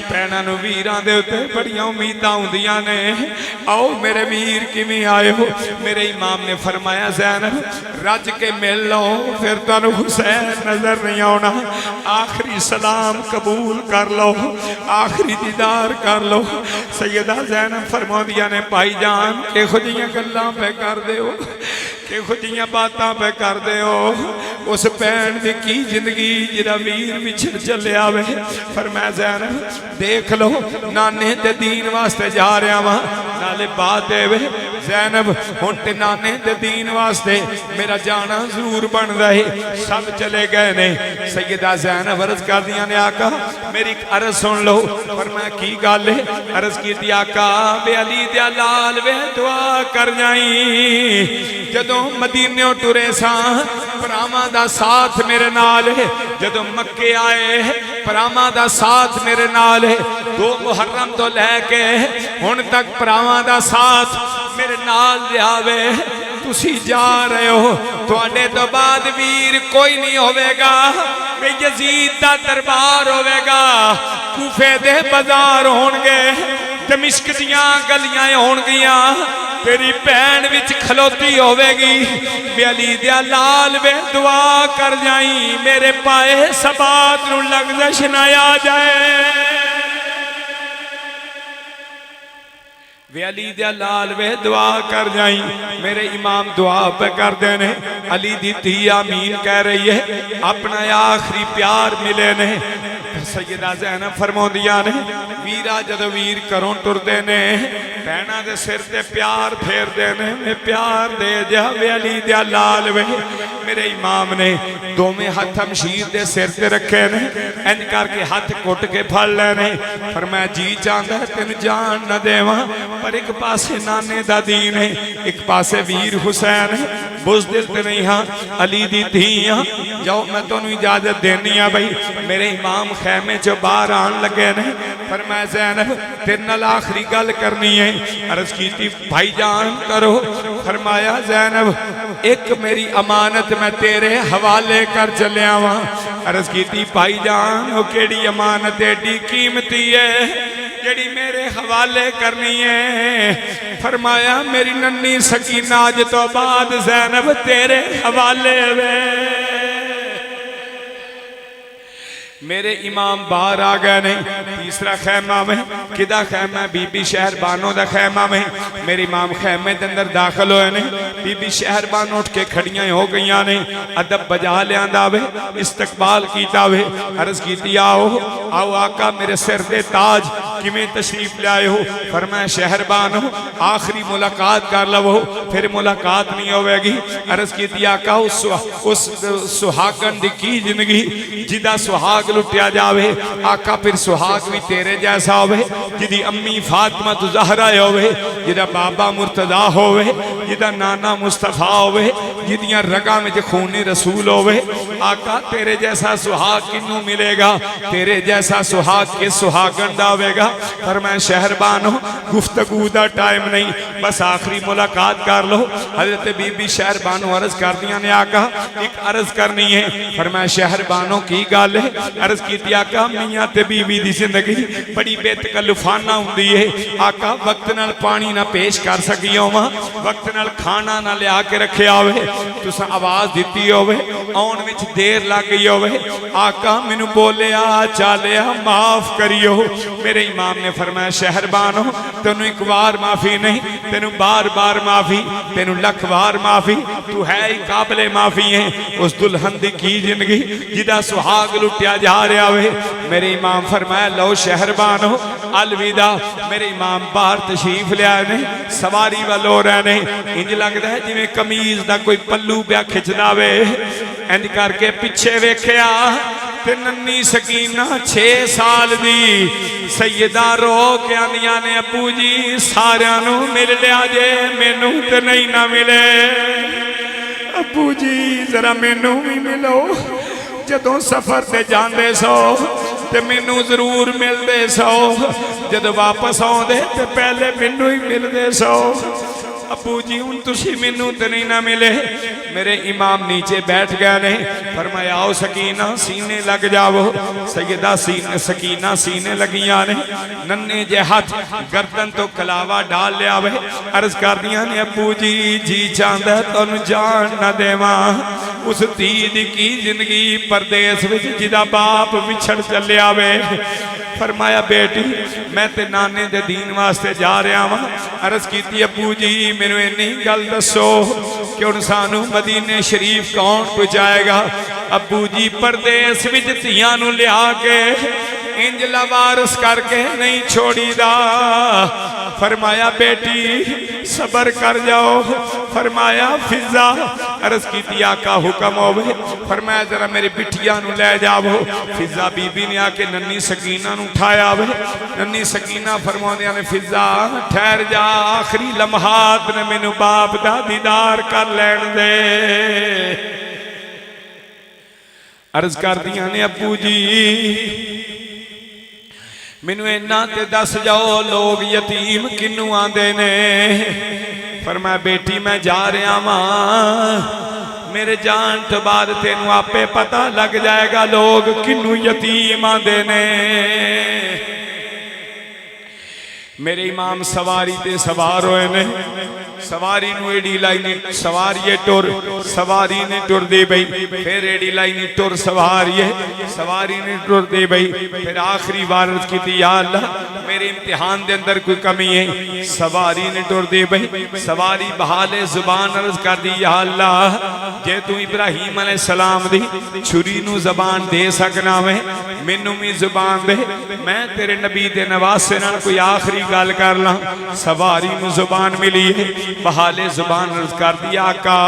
भैणां नूं वीरां दे उत्ते बड़ियां उम्मीदां हुंदियां ने आओ मेरे वीर किमें आए हो। मेरे इमाम ने फरमाया ज़ैनब रज के मिल लो फिर तुहानूं हुसैन नजर नहीं आउणा आखिरी सलाम कबूल कर लो आखिरी दीदार कर लो। सैयदा ज़ैनब फरमाउंदियां ने भाई जान किहो जिहियां गल्लां पे करदे हो किहो जिहियां बातां पे करदे हो उस भैन दी की जिंदगी जिहदा वीर विछड़ चलिया वे। फरमाया ज़ैनब देख लो नाने दे दीन वास्ते जा रहा वा नाले बात है वे ज़ैनब हुण ते नाने दे दीन वास्ते मेरा जाना जरूर बनदा है। सब चले गए ने सैयदा ज़ैनब अर्ज करदियां ने आका मेरी अर्ज सुन लो। फरमाया की गल है अर्ज कीती आका वे अली दे लाल वे दुआ कर जाई जदों मदीने टुरे सा भरावां दा साथ मेरे नाल है जदों मक्के आए भरावां दा साथ मेरे नाल है 2 मुहर्रम तो लैके हुण तक भरावां दा साथ मेरे नाल लियावे तुसी जा रहे हो तुहाडे तो बाद वीर कोई नहीं होवेगा यजीद दा दरबार होवेगा कूफे दे बाजार होणगे दमिश्क दियां गलियां होणगियां तेरी भैन विच खलोती होवेगी वे अली दे लाल वे दुआ कर जाई मेरे पाए सबात नूं लग़ज़श ना आ जाए। वे अली दे लाल वे दुआ कर जाई मेरे इमाम दुआ पे कर देने अली दी धी आमीन कह रही है अपना आखिरी प्यार मिले ने। सैयदा ज़ैनब फरमाउंदियां ने वीरा जदों वीर घरों टुरदे ने भैणां दे सिर ते प्यार फेरदे ने मैं प्यार दे जा वे अली दे लाल वे। मेरे इमाम ने दोवें हाथ हमशीर दे सिर ते रखे ने इंज करके हाथ घुट के फड़ लेने फरमाया जी चाहता है तेन जान न देवां पर एक पासे नाने दा दीन है एक पासे वीर हुसैन है बुज़दिल ते नहीं हाँ अली दी धी हाँ जाओ मैं तुहानूं इजाजत देनी आ भाई। मेरे इमाम खैमे चो बाहर आन लगे ने फरमाया ज़ैनब तेरे नाल आखिरी गल करनी है। अर्ज की भाई जान करो। फरमाया ज़ैनब एक मेरी अमानत मैं तेरे हवाले कर चलिया वा। अर्ज की भाई जान वो केड़ी अमानत एडी कीमती है जेड़ी मेरे हवाले करनी है। फरमाया मेरी नन्नी सकीना अज तो बाद ज़ैनब तेरे हवाले वे। मेरे इमाम बाहर आ गए ने। तीसरा खैमा में किदा खैमा, बीबी शहरबानो दा खैमा में। मेरे इमाम खैमे के अंदर दाखिल होए ने। बीबी शहरबानो उठ के खड़ियां हो गई ने। अदब बजा लिया वे, इस्तकबाल किया वे। अर्ज की आओ आओ आका मेरे सिर दे ताज किमें तशरीफ लाए हो। फरमाया शहरबानो आखिरी मुलाकात कर लवो, फिर मुलाकात नहीं होगी। अर्ज की आका उस सुहागन दी की जिंदगी जिदा सुहाग लुटिया जावे। आका फिर सुहाग भी तेरे जैसा होवे, जिदी अम्मी फातिमा ज़हरा होवे, जिदा बाबा मुर्तदा होवे, जिदा नाना मुस्तफा होवे, जिदियां रगां में खूनी रसूल होवे। आका तेरे जैसा सुहाग किन्नू मिलेगा, तेरे जैसा सुहाग किस सुहागन दा होवेगा। पर मैं शहरबानो गुफ्तगू दा टाइम नहीं, बस आखिरी मुलाकात कर लो। हजरत बीबी शहरबानो अर्ज कर दिया ने आका एक अर्ज करनी है। पर मैं शहरबानो की गल है। अर्ज की आका मियां ते बीवी दी जिंदगी बड़ी बेतकल्लुफाना हुंदी है। आका वक्त नाल पानी ना पेश कर सकी होवां, वक्त नाल खाना ना लिया के रखिया होवे, तुसां आवाज दिती होवे, आउण विच देर लग गई होवे। आका मैनू बोलिया चालिया माफ करियो। मेरे इमाम ने फरमाया शहरबानो तेनू एक बार माफी नहीं, तेनू बार बार माफी, तेनू लख बार माफी। तू है ही काबिले माफी है। उस दुल्हन दी की जिंदगी जिदा सुहाग लुटिया जा रहा वे। मेरे इमाम फरमाया लो शहरबानो अलविदा। मेरे इमाम बाहर तशरीफ लिया ने, सवारी वाल हो रहे ने। इंज लगता है जिवें कमीज दा कोई पल्लू पिया खिंचदा वे। इंज करके पिछे वेख्या ते नन्नी सकीना 6 साल दी सैयदा रो के आंदियां ने अबू जी सारियां नू मिल लिया जे, मैनू ते नहीं ना मिले। अबू जी जरा मैनू भी मिलो, जदों सफर से जाते सो ते मैनू जरूर मिलते सो, जदों वापस आउंदे ते पहले मैनू ही मिलते सो। अबू जी हुण तुसी मैनू ते नहीं ना मिले। मेरे इमाम नीचे बैठ गए ने। फरमाया आओ सकीना सीने लग जाओ। सैयदा सकीना सीने लगियां ने। नन्हे जे हाथ गर्दन तो कलावा डाल लिया वे। अर्ज कर दियां ने अबू जी जी चाहता तुहानू जान ना देवा। उस धी दी की जिंदगी परदेस विच जिदा बाप विछड़ चलिया वे। फरमाया बेटी मैं ते नाने दे दीन वास्ते जा रहा वा। अर्ज की अबू जी मैनू इन्नी गल दसो कि हुण सानू मदीने शरीफ कौन पहुंचाएगा। अबू जी परदेस विच धीआं नू लिया के इंज लवारस करके नहीं छोड़ीदा। फरमाया बेटी सबर कर जाओ। फरमाया फिजा अर्ज की आका हुक्म होवे। फरमाया जरा मेरी बिटिया नू ले जाओ। फिजा बीबी ने आके नन्नी सकीना नू उठाया वे। नन्नी सकीना फरमाउंदियां ने फिजा ठहर जा, आखिरी लम्हात ने मैनू बाप दा दीदार कर लैण दे। अर्ज कर दियां ने अबू जी मैनू इन्ना ते दस जाओ लोग यतीम किनू आंदे ने। फरमाया बेटी मैं जा रहा वां, मेरे जान तो बाद तेनू आपे पता लग जाएगा लोग किनू यतीम आंदे ने। मेरे इमाम सवारी ते सवार होए ने। सवारी नू एडी लाइनी सवारी टुर, सवारी ने टुर दी बई। फिर एडी लाइनी टुर सवारी सवारी ने टुर दी बई। फिर आखिरी बार की या अल्लाह मेरे इम्तिहान दे अंदर कोई कमी है। सवारी ने टुर दी बई। सवारी बहाले जुबान अर्ज कर दी या अल्लाह जे तू इब्राहीम अलैहिस्सलाम दी छुरी नू जबान दे सकना वे, मैनू भी जुबान दे। मैं तेरे नबी दे नवासे नाल कोई आखिरी गल कर ला। सवारी नू जुबान मिली है। बहाले जुबान अर्ज कर दिया आका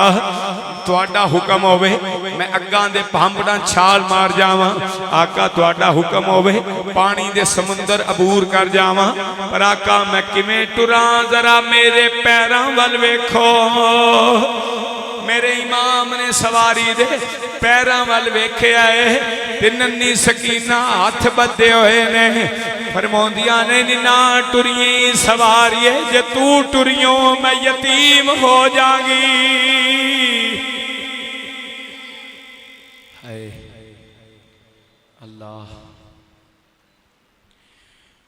तुहाडा हुक्म होवे मैं अग्गां दे भांबड़ा छाल मार जावां। आका तुहाडा हुक्म होवे पानी दे समुंदर अबूर कर जावां। पर आका मैं किवें टुरां जरा मेरे पैरां वल वेखो। मेरे इमाम ने सवारी दे पैरां वल वेख्या है ते नन्नी सकीना हाथ बद्धे होए ने। फरमाउंदियां ने ना टुरिए सवारी जे तू टुरियो मैं यतीम हो जागी। हाय अल्लाह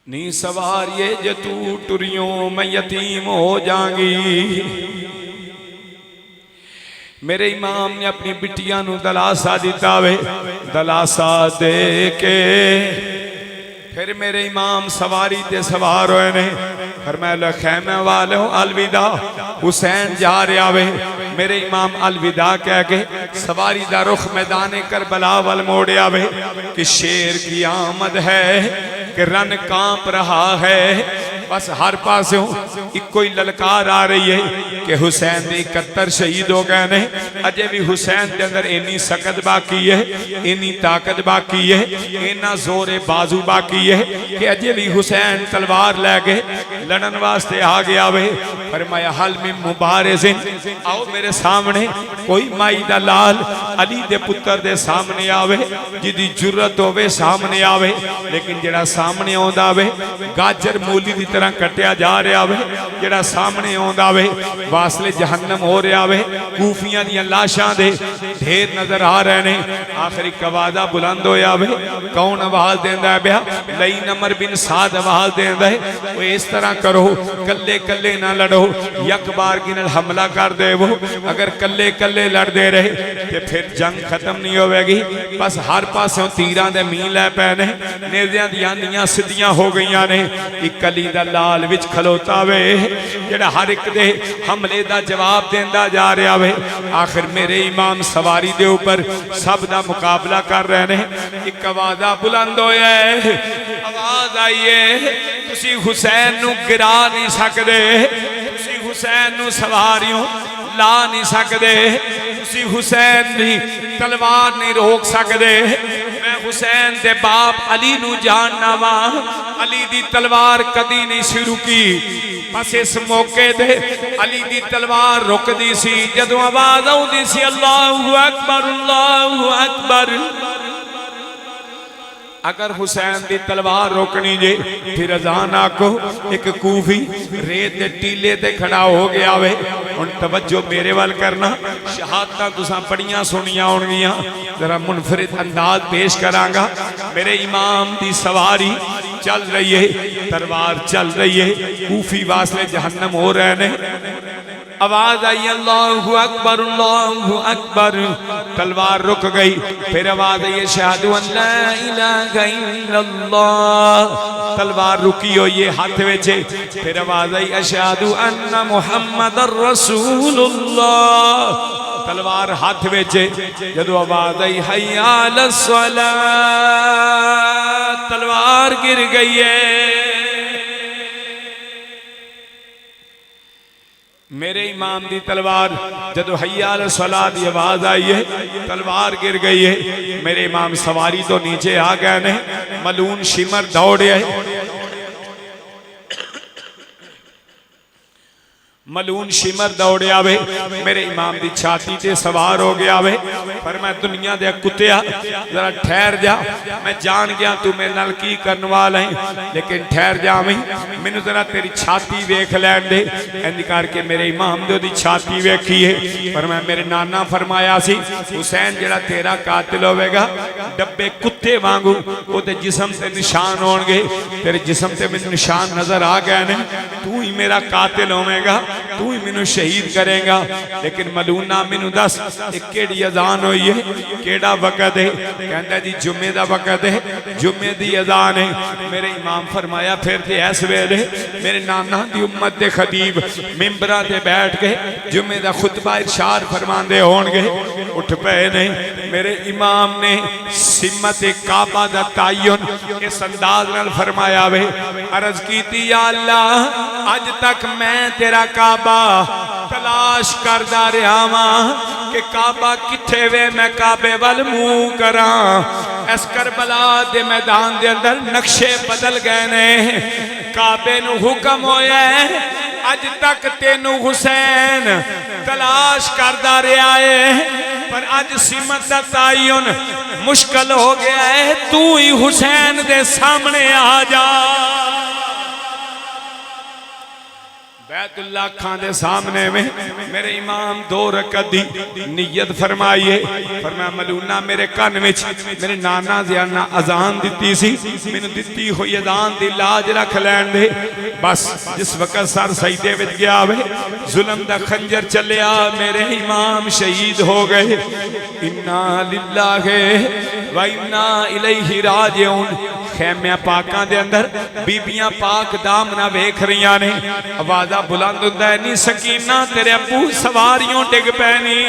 नी सवारी जे तू टुरियो मैं यतीम हो जागी। मेरे इमाम ने अपनी बिटिया नू दलासा दिता वे, दलासा दे के फिर मेरे इमाम सवारी ते सवार होए ने। फरमाया खैमे वाले हो अलविदा, हुसैन जा रहा वे। मेरे इमाम अलविदा कह के सवारी दा रुख मैदान करबला वल मोड़िया वे कि शेर की आमद है, कि रन कांप रहा है। बस हर पासों इको ही ललकार आ रही है कि हुसैन दे 71 शहीद हो गए ने। अजे भी हुसैन के अंदर इन्नी सकत बाकी है, इन्नी ताकत बाकी है, इन्ना जोरे बाजू बाकी है कि अजे भी हुसैन तलवार लैके लड़न वास्ते आ गया वे। फरमाया हल में मुबारज़िन, आओ मेरे सामने कोई माई दा लाल अली दे पुत्र दे सामने आवे, जिदी जुर्रत होवे सामने आवे। लेकिन जेड़ा सामने आंदा वे गाजर मूली दी तरह कटिया जा रहा वे, जेड़ा सामने आंदा वे वासले जहन्नम हो रहा वे। कूफियां दी लाशां दे ढेर नजर आ रहे ने। आखिरी कवादा बुलंद होया वे। कौन आवाज देंदा है? लई नमर बिन साद आवाज देंदा है, वो इस तरह करो कल्ले कल्ले ना लड़ो, यक बार गिनल हमला कर देवो। अगर कल्ले कल्ले लड़ते रहे तो फिर जंग खत्म नहीं होगी। बस हर पासों तीरां दे मींह लै पै ने, नेज़ियां दियां नीयां सिद्धियां हो गई ने। एक अली दा लाल विच खलोता वे, जेड़ा हर एक दे हमले दा जवाब देंदा जा रहा वे। आखिर मेरे इमाम सवारी दे ऊपर सब दा मुकाबला कर रहे ने। एक आवाज़ बुलंद होया है, आवाज आई है, तुसी हुसैन नू गिरा नहीं सकदे, तुसी हुसैन नू सवारियों ला नहीं सकदे, तुसी हुसैन दी तलवार नहीं रोक सकदे। मैं हुसैन दे बाप अली नू जानना वा, अली दी तलवार कदी नहीं सी रुकी। बस इस मौके ते अली दी तलवार रुकदी सी जदों आवाज आउंदी सी अल्लाहु अकबर अल्लाहु अकबर। अगर हुसैन की तलवार रोकनी जे फिर अजान आखो। एक कूफी रेत के टीले ते खड़ा हो गया वे। हुण तवज्जो मेरे वाल करना, शहादतां तुसां पढ़ियां सुनियां होणगियां, जरा मुनफरिद अंदाज पेश करांगा। मेरे इमाम की सवारी चल रही है, तलवार चल रही है, कूफी वासले जहन्नम हो रहे ने। आवाज आई अल्लाहु अकबर अल्लाहु अकबर, तलवार रुक गई। फिर आवाज आई अशहदु अन ला इलाहा इल्लल्लाह, तलवार रुकी हुई है हाथ विच। फिर आवाज आई अशहदु अन्ना मुहम्मदर रसूलुल्लाह, तलवार हाथ विच। जदों आवाज आई हय्या अलस सलाह, तलवार गिर गई है। मेरे इमाम दी तलवार जदों हय्या अलस सलाह दी आवाज आई है, तलवार गिर गई है। मेरे इमाम सवारी तो नीचे आ गए ने। मलून शिमर दौड़े, मलून शिमर दौड़िया वे। मेरे इमाम की छाती ते सवार हो गया वे। पर मैं दुनिया दे कुत्तिया जरा ठहर जा, मैं जान गया तू मेरे नाल की करने वाला है, लेकिन ठहर जा, मैनू जरा तेरी छाती वेख लैन दे। इंज करके मेरे इमाम ने ओदी छाती वेखी है। पर मैं मेरे नाना फरमाया सी हुसैन जेड़ा तेरा कातिल होवेगा डब्बे कुत्ते वांगू ओदे जिस्म ते निशान होणगे। तेरे जिस्म ते मैनू निशान नजर आ गए ने, तू ही मेरा कातिल होवेगा, तू ही मैनू शहीद करेगा। लेकिन मलूना मैनू दस एक केड़ी अजान हुई है, केड़ा वक़्त है? कहंदा जी जुम्मे दा वक़्त है, जुम्मे दी अजान है। मेरे इमाम फरमाया फिर ते इस वेले मेरे नाना दी उम्मत दे खतीब मिंबरां ते बैठ के जुम्मे दा खुतबा इरशाद फरमांदे होणगे। उठ पे ने मेरे इमाम ने सिमत काबा दा तायन इस अंदाज नाल फरमाया वे। अर्ज कीती या अल्लाह अज तक मैं तेरा काबा तलाश करदा रहा वां कि काबा किथे वे, मैं काबे वल मुंह करा। इस करबला दे मैदान दे अंदर नक्शे बदल गए ने। काबे नू हुक्म होया अज तक तेनू हुसैन तलाश करदा रहा है, पर अज सिमत दा तायन मुश्किल हो गया है, तू ही हुसैन दे सामने आ जा। बैतुल्लाह खां दे सामने में मेरे इमाम 2 रकअत दी नियत फरमाइए। फरमाया मलूना मेरे कान विच मेरे नाना ज़ियाना अजान दिती सी, मैनू दिती हुई अजान दी लाज रख लैण दे। बस जिस वक्त सर सजदे विच गया वे जुल्म दा खंजर चलिया, मेरे इमाम शहीद हो गए। इन्ना लिल्लाहि व इन्ना इलैहि राजिऊन। खैमिया पाकां दे अंदर बीबियां पाक दामना वेख रही ने, आवाज़ा बुलंद हुंदा है नी सकीना तेरे अबू सवारियों डिग पैनी,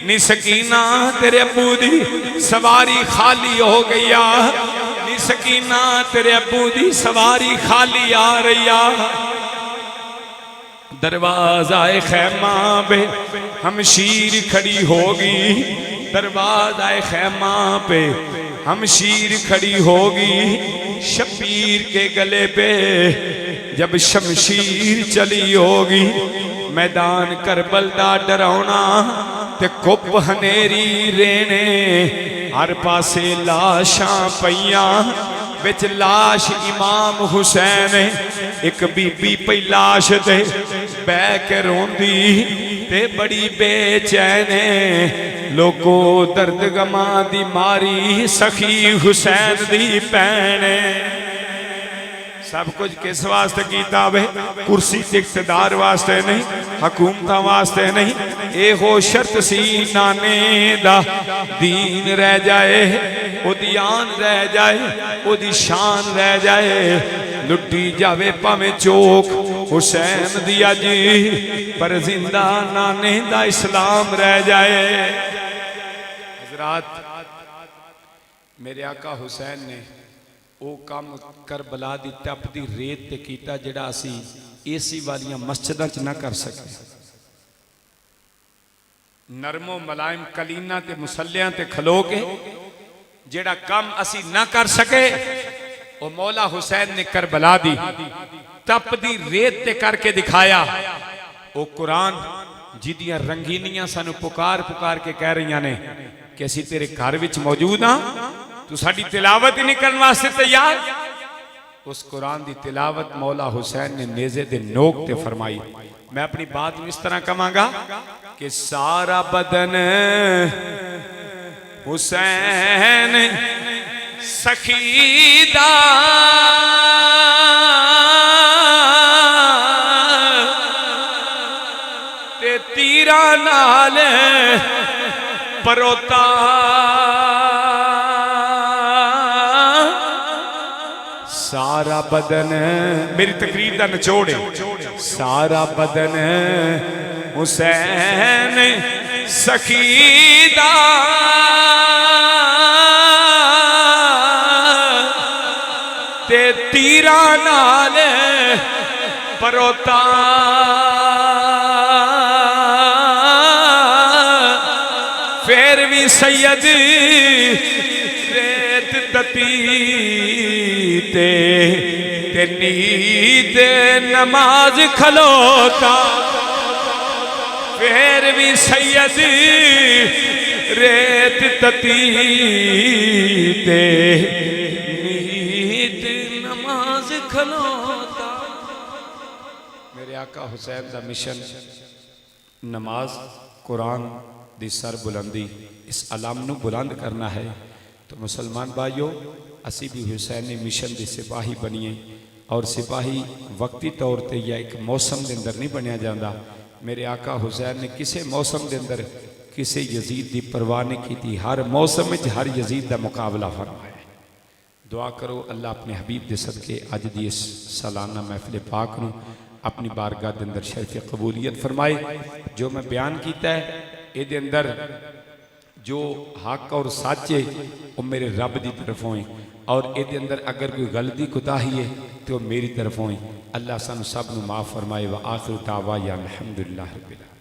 नी सकीना तेरे अबू दी सवारी खाली हो गई आ, नी सकीना तेरे अबू दी सवारी खाली आ रही आ। दरवाज़ाए खैमा पे हमशीर खड़ी होगी, दरवाज़ाए खैमा पे हमशीर खड़ी होगी। शबीर के गले पे जब शमशीर चली होगी, मैदान करबल दा डरावना ते कुप हनेरी रेने, हर पासे लाशां पईयां विच लाश इमाम हुसैन। एक बीबी पई लाश ते बह के रोंदी ते बड़ी बेचैन। लोगो दर्द गमा दी मारी सखी हुसैन दी भैन। सब कुछ किस वास्ते कीता वे? कुर्सी ते इख्तिदार वास्ते नहीं, हुकूमत वास्ते नहीं। ए हो शर्त सी नाने दा दीन रह जाए, ओदी आन रह जाए, ओदी शान रह जाए। लुटी जावे भावें चोक हुसैन दी अज, पर जिंदा नाने दा इस्लाम रह जाए। हजरात मेरे आका हुसैन ने वो काम करबला दी तपदी रेत ते कीता जिहड़ा असी एसी वालियां मस्जिदां च ना कर सके। नरमो मुलायम कलीना ते मुसल्लियां ते खलो के जिहड़ा काम असी ना कर सके, वो मौला हुसैन ने करबला दी तपदी रेत ते करके दिखाया। वो कुरान जिदियां रंगीनियां सानू पुकार पुकार के कह रही ने कि असी तेरे घर विच मौजूद हाँ, तू साडी तिलावत ही नहीं करने वास्ते तैयार। उस कुरान की तिलावत मौला हुसैन ने नेज़े दे नोक ते फरमाई। मैं अपनी बात इस तरह कहांगा कि सारा बदन हुसैन सखीदा ते तीरा नाल परोता, सारा बदन मेरी तकरीर का निचोड़ है। सारा बदन हुसैन सखीदा ते तीरा नाल परोता, फिर भी सैयद रेत तती ते नींद नमाज खलोता, फिर भी सैयद रेत तती ते नींद नमाज खलोता। मेरे आका हुसैन का मिशन नमाज कुरान दी सर बुलंदी इस अलाम नू बुलंद करना है। तो मुसलमान भाइयों असी भी हुसैनी मिशन के सिपाही बनीए, और सिपाही वक्ती तौर पर या एक मौसम के अंदर नहीं बनया जाता। मेरे आका हुसैन ने किसी मौसम के अंदर किसी यजीद की परवाह नहीं की, हर मौसम में हर यजीद का मुकाबला फरमाया। दुआ करो अल्लाह अपने हबीब के सदके अज की इस सालाना महफिल पाक नू अपनी बारगाह के अंदर शर्फ कबूलियत फरमाए। जो मैं बयान किया है ये अंदर जो हक और सच है वो मेरे रब की तरफों है, और ये अंदर अगर कोई गलती कोताही है तो मेरी तरफों है। अल्लाह सानू सब नू माफ़ फरमाए। व आखिर दावा या अल्हम्दुलिल्लाह रब्बिल आलमीन।